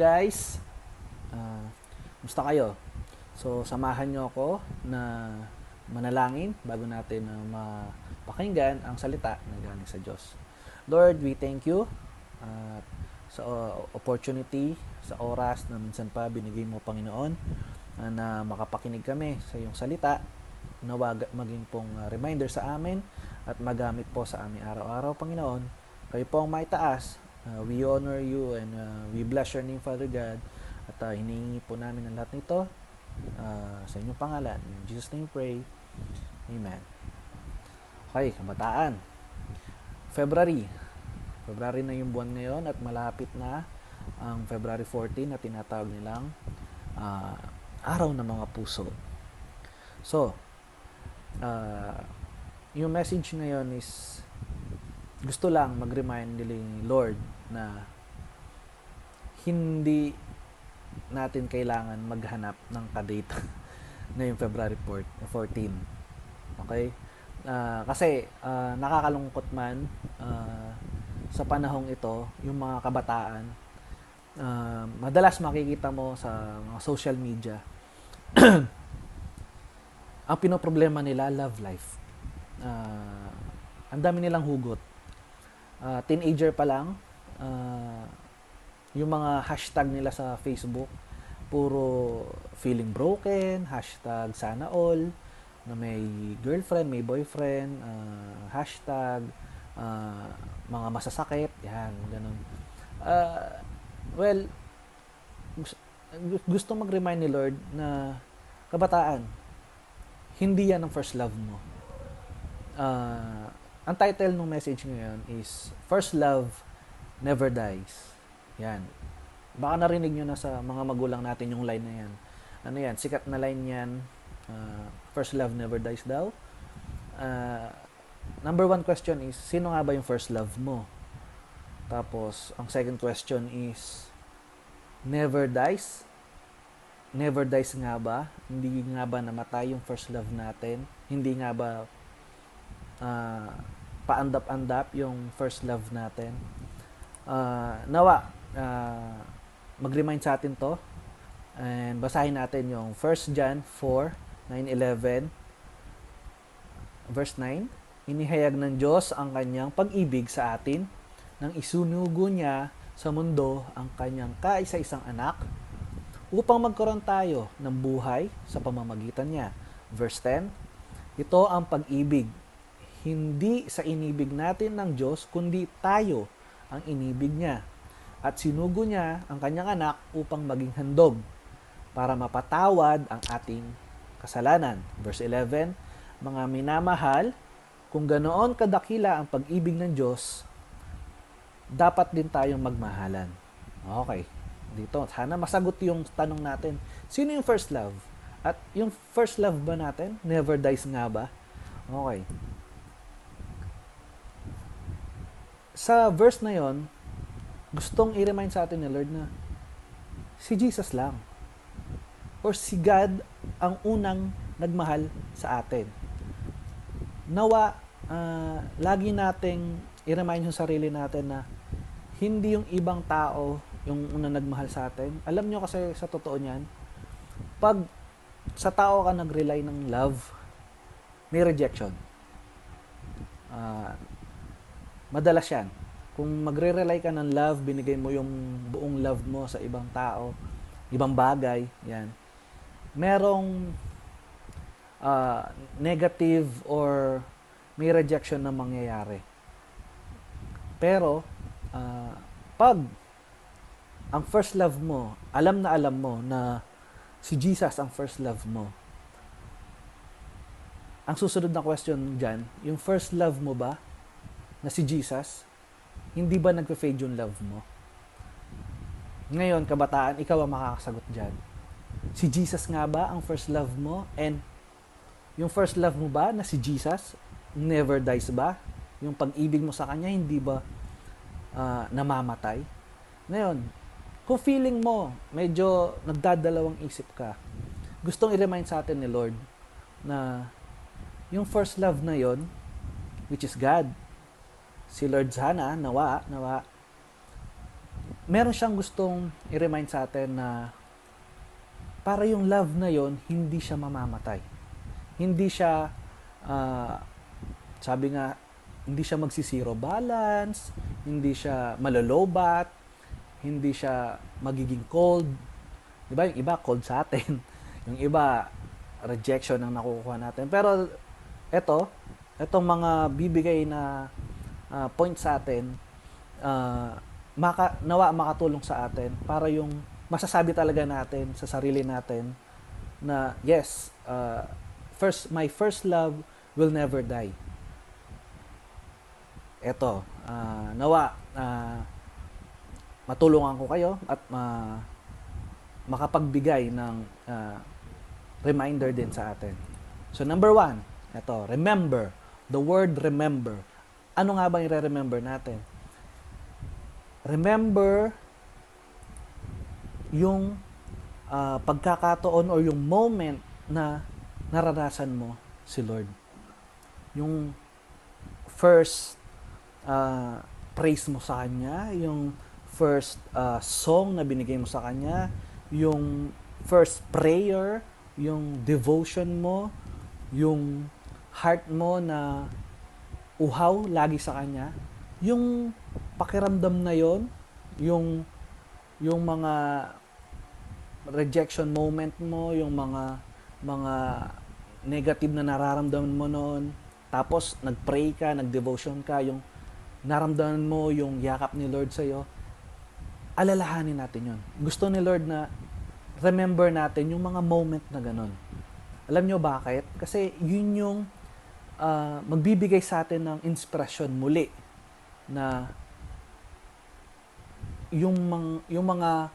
guys, musta kayo? So samahan nyo ako na manalangin bago natin mapakinggan ang salita na galing sa Diyos. Lord, we thank you sa opportunity, sa oras na minsan pa binigay mo, Panginoon, na makapakinig kami sa iyong salita. Nawa maging pong reminder sa amin at magamit po sa aming araw-araw, Panginoon. Kayo po ang maitaas. We honor you and we bless your name, Father God. At hinihingi po namin ang lahat nito sa inyong pangalan. In Jesus' name pray. Amen. Okay, kabataan. February na yung buwan ngayon at malapit na ang February 14 na tinatawag nilang Araw ng Mga Puso. So, yung message ngayon is gusto lang mag-remind nila ni Lord na hindi natin kailangan maghanap ng kadate ngayong February 14. Okay? Kasi nakakalungkot man sa panahong ito, yung mga kabataan, madalas makikita mo sa mga social media, ang pinoproblema nila, love life. Ang dami nilang hugot. Teenager pa lang, yung mga hashtag nila sa Facebook, puro feeling broken, hashtag sana all, na may girlfriend, may boyfriend, hashtag mga masasakit, yan, ganun. Well, gusto mag-remind ni Lord na kabataan, hindi yan ang first love mo. Ang title ng message ngayon is First Love Never Dies. Yan. Baka narinig nyo na sa mga magulang natin yung line na yan. Ano yan? Sikat na line yan. First love never dies daw. Number one question is, sino nga ba yung first love mo? Tapos, ang second question is, never dies? Never dies nga ba? Hindi nga ba namatay yung first love natin? Hindi nga ba paandap-andap yung first love natin? Nawa, mag-remind sa atin to. And basahin natin yung 1 John 4, 9-11. Verse 9, inihayag ng Diyos ang kanyang pag-ibig sa atin nang isunugo niya sa mundo ang kanyang kaisa-isang anak upang magkaroon tayo ng buhay sa pamamagitan niya. Verse 10, ito ang pag-ibig. Hindi sa inibig natin ng Diyos, kundi tayo ang inibig niya. At sinugo niya ang kanyang anak upang maging handog para mapatawad ang ating kasalanan. Verse 11, mga minamahal, kung ganoon kadakila ang pag-ibig ng Diyos, dapat din tayong magmahalan. Okay. Dito, sana masagot yung tanong natin. Sino yung first love? At yung first love ba natin, never dies nga ba? Okay. Sa verse na yon, gustong i-remind sa atin ni Lord na si Jesus lang or si God ang unang nagmahal sa atin. Nawa, lagi nating i-remind yung sarili natin na hindi yung ibang tao yung unang nagmahal sa atin. Alam nyo kasi sa totoo niyan, pag sa tao ka nag-rely ng love, may rejection. Madalas yan. Kung magre-rely ka ng love, binigay mo yung buong love mo sa ibang tao, ibang bagay, yan. Merong negative or may rejection na mangyayari. Pero, pag ang first love mo, alam mo na si Jesus ang first love mo, ang susunod na question dyan, yung first love mo ba na si Jesus, hindi ba nagpe-fade yung love mo? Ngayon, kabataan, ikaw ang makakasagot dyan. Si Jesus nga ba ang first love mo? And yung first love mo ba na si Jesus, never dies ba? Yung pag-ibig mo sa Kanya, hindi ba namamatay? Ngayon, kung feeling mo, medyo nagdadalawang isip ka, gustong i-remind sa atin ni Lord na yung first love na yon, which is God, si Lord sana, nawa, meron siyang gustong i-remind sa atin na para yung love na yon hindi siya mamamatay. Hindi siya, ah, sabi nga, hindi siya magsisiro balance, hindi siya malolobat, hindi siya magiging cold. Di ba? Yung iba, cold sa atin. Yung iba, rejection ang nakukuha natin. Pero, etong mga bibigay na point sa atin, nawa makatulong sa atin para yung masasabi talaga natin sa sarili natin na, yes, my first love will never die. Nawa, matulungan ko kayo at makapagbigay ng reminder din sa atin. So, number 1, remember. The word remember. Ano nga ba yung re-remember natin? Remember yung pagkakataon or yung moment na naranasan mo si Lord. Yung first praise mo sa Kanya, yung first song na binigay mo sa Kanya, yung first prayer, yung devotion mo, yung heart mo na uhaw lagi sa Kanya, yung pakiramdam na yon, yung mga rejection moment mo, yung mga negative na nararamdaman mo noon, tapos nagpray ka, nagdevotion ka, yung naramdaman mo yung yakap ni Lord sa'yo, alalahanin natin yon. Gusto ni Lord na remember natin yung mga moment na ganun. Alam nyo bakit? Kasi yun yung magbibigay sa atin ng inspirasyon muli na yung mga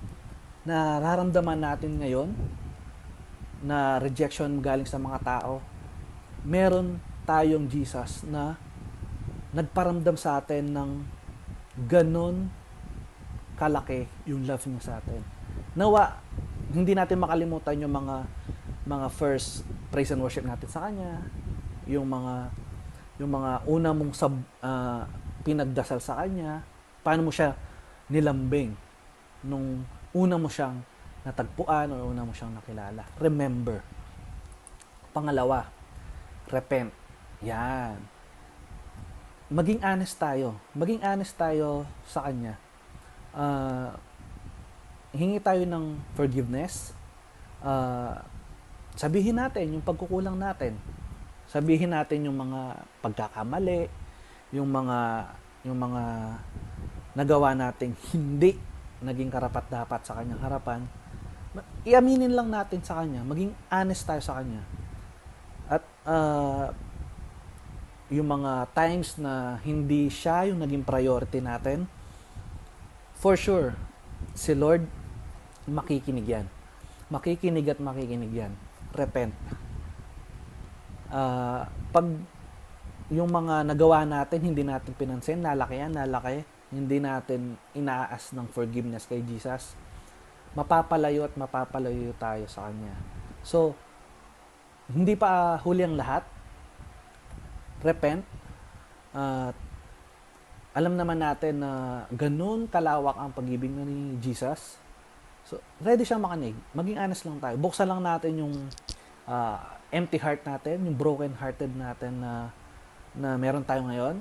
nararamdaman natin ngayon na rejection galing sa mga tao, meron tayong Jesus na nagparamdam sa atin ng ganon kalaki yung love niya sa atin. Nawa, hindi natin makalimutan yung mga first praise and worship natin sa Kanya, yung mga una mong pinagdasal sa Kanya, paano mo siya nilambing nung una mo siyang natagpuan o una mo siyang nakilala. Remember. Pangalawa, repent. Yan. Maging honest tayo. Maging honest tayo sa Kanya. Hingi tayo ng forgiveness. Sabihin natin yung pagkukulang natin. Sabihin natin yung mga pagkakamali, yung mga nagawa nating hindi naging karapat-dapat sa Kanyang harapan. Iaminin lang natin sa Kanya, maging honest tayo sa Kanya. At yung mga times na hindi siya yung naging priority natin, for sure, si Lord makikinig yan. Makikinig at makikinig yan. Repent. Pag yung mga nagawa natin, hindi natin pinansin, nalaki, hindi natin inaas ng forgiveness kay Jesus, mapapalayo tayo sa Kanya. So, hindi pa huli ang lahat. Repent. Alam naman natin na ganun kalawak ang pag-ibig ni Jesus. So, ready siyang makinig. Maging honest lang tayo. Buksan lang natin yung empty heart natin, yung broken hearted natin na meron tayo ngayon.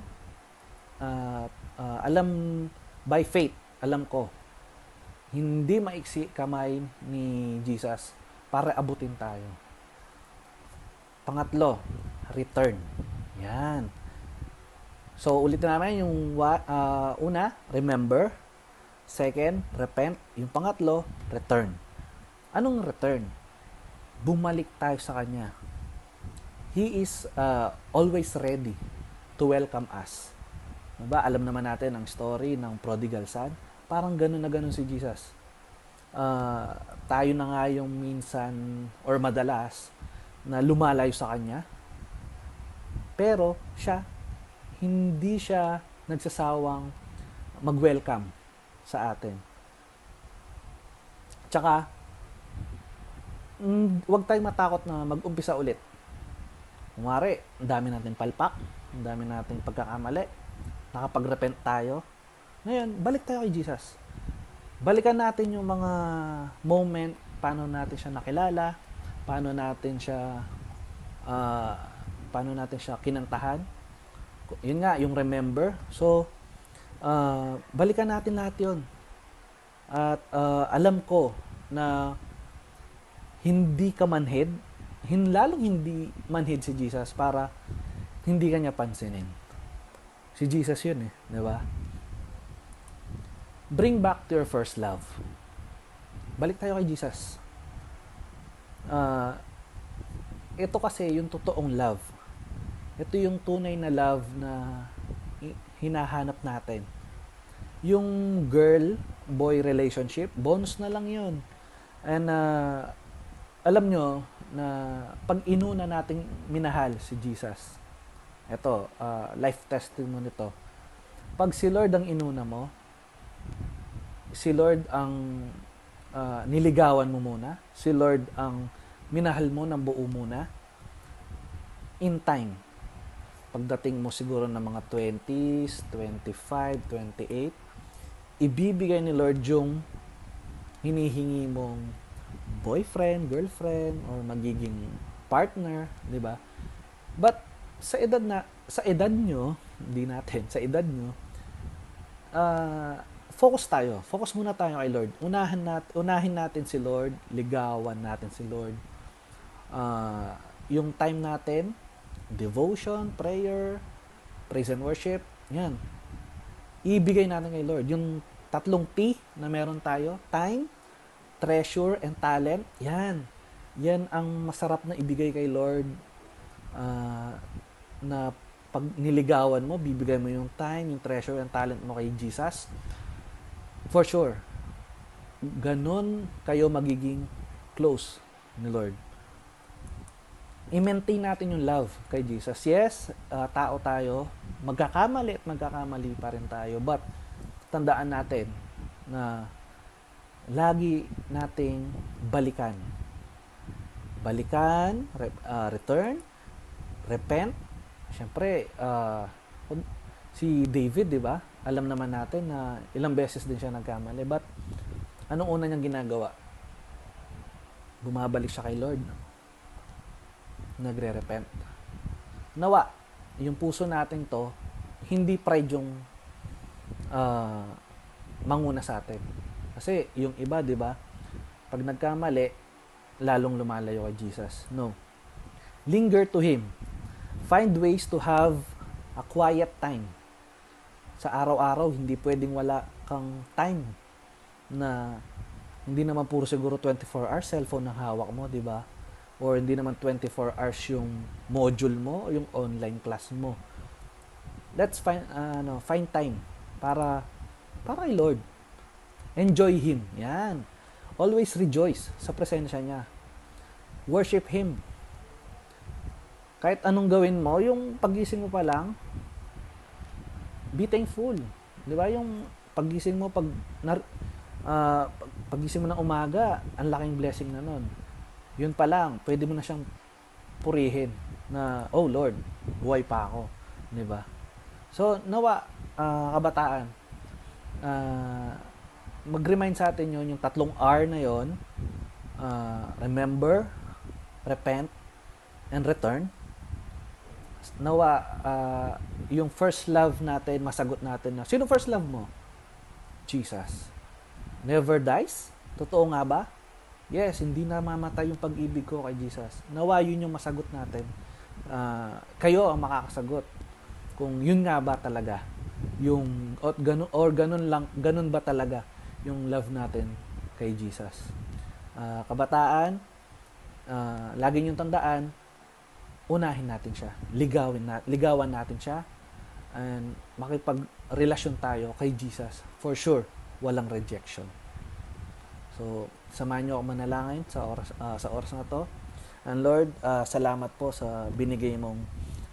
Alam, by faith, alam ko, hindi maiksi kamay ni Jesus para abutin tayo. Pangatlo, return. Yan. So, ulitin namin yung una, remember. Second, repent. Yung pangatlo, return. Anong return? Bumalik tayo sa Kanya. He is always ready to welcome us. Diba? Alam naman natin ang story ng prodigal son. Parang ganun na ganun si Jesus. Tayo na nga yung minsan or madalas na lumalayo sa Kanya. Pero siya, hindi siya nagsasawang mag-welcome sa atin. Tsaka, huwag tayong matakot na mag-umpisa ulit. Kumari, ang dami natin palpak, ang dami natin pagkakamali, nakapag-repent tayo. Ngayon, balik tayo kay Jesus. balikan natin yung mga moment, paano natin siya nakilala, paano natin siya ah, kinantahan. Yun nga, yung remember. So, balikan natin lahat yun. At alam ko na hindi ka manhid, lalong hindi manhid si Jesus para hindi ka niya pansinin. Si Jesus yun eh, di ba? Bring back to your first love. Balik tayo kay Jesus. Ito kasi yung totoong love. Ito yung tunay na love na hinahanap natin. Yung girl-boy relationship, bonus na lang yun. And alam nyo na pag inuna nating minahal si Jesus, ito, life testimony to. Pag si Lord ang inuna mo, si Lord ang niligawan mo muna, si Lord ang minahal mo ng buo muna, in time, pagdating mo siguro ng mga 20s, 25, 28, ibibigay ni Lord yung hinihingi mong boyfriend, girlfriend, or magiging partner, di ba? But sa edad nyo, hindi natin, sa edad nyo, focus tayo. Focus muna tayo kay Lord. Unahin natin si Lord, ligawan natin si Lord. Yung time natin, devotion, prayer, praise and worship, yan. Ibigay natin kay Lord. Yung 3 T na meron tayo, time, treasure, and talent, yan. Yan ang masarap na ibigay kay Lord. Na pag niligawan mo, bibigay mo yung time, yung treasure, and talent mo kay Jesus. For sure. Ganon kayo magiging close ni Lord. I-maintain natin yung love kay Jesus. Yes, tao tayo, magkakamali at magkakamali pa rin tayo. But, tandaan natin na lagi nating balikan. Balikan, return, repent. Siyempre, si David, di ba? Alam naman natin na ilang beses din siya nagkamali. But, anong una niyang ginagawa? Bumabalik siya kay Lord. Nagre-repent. Nawa, yung puso natin to, hindi pride yung manguna sa atin. Kasi yung iba, di ba? Pag nagkamali, lalong lumalayo kay Jesus. No. Linger to Him. Find ways to have a quiet time. Sa araw-araw, hindi pwedeng wala kang time na hindi naman puro siguro 24 hours cellphone ang hawak mo, di ba? Or hindi naman 24 hours yung module mo o yung online class mo. Let's find time para kay Lord. Enjoy Him. Yan. Always rejoice sa presensya niya. Worship Him. Kahit anong gawin mo, yung pagising mo pa lang, be thankful. Di ba? Yung pagising mo, pagising mo ng umaga, ang laking blessing na nun. Yun pa lang, pwede mo na siyang purihin na, oh Lord, buhay pa ako. Di ba? So, nawa, kabataan, mag-remind sa atin yun, yung 3 R na yun, remember, repent, and return. Nawa, yung first love natin, masagot natin na, sino first love mo? Jesus. Never dies? Totoo nga ba? Yes, hindi na mamatay yung pag-ibig ko kay Jesus. Nawa, yun yung masagot natin. Kayo ang makakasagot. Kung yun nga ba talaga, yung, ganun ba talaga yung love natin kay Jesus. Kabataan, lagi niyong tandaan, unahin natin siya. Ligawan natin siya. And makipagrelasyon tayo kay Jesus. For sure, walang rejection. So, samahan niyo ako manalangin sa oras na to. And Lord, salamat po sa binigay mong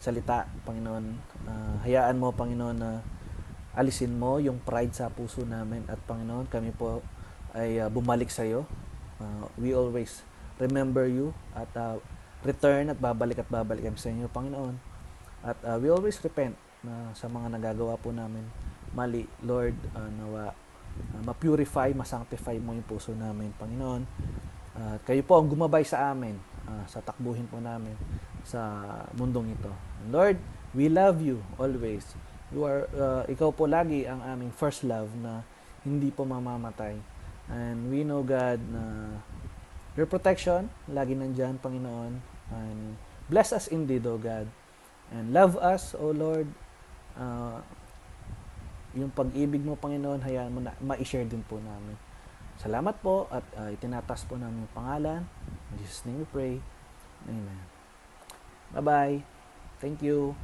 salita, Panginoon. Hayaan mo, Panginoon, na alisin mo yung pride sa puso namin. At Panginoon, kami po ay bumalik sa iyo. We always remember you at return at babalik kami sa inyo, Panginoon. At we always repent sa mga nagagawa po namin mali. Lord, nawa ma-purify, ma-sanctify mo yung puso namin, Panginoon. At kayo po ang gumabay sa amin, sa takbuhin po namin sa mundong ito. And Lord, we love you always. Ikaw po lagi ang aming first love na hindi po mamamatay. And we know, God, na your protection, lagi nandyan, Panginoon. And bless us indeed, O God. And love us, O Lord. Yung pag-ibig mo, Panginoon, hayaan mo na ma-share din po namin. Salamat po at itinatas po namin yung pangalan. In Jesus' name we pray. Amen. Bye-bye. Thank you.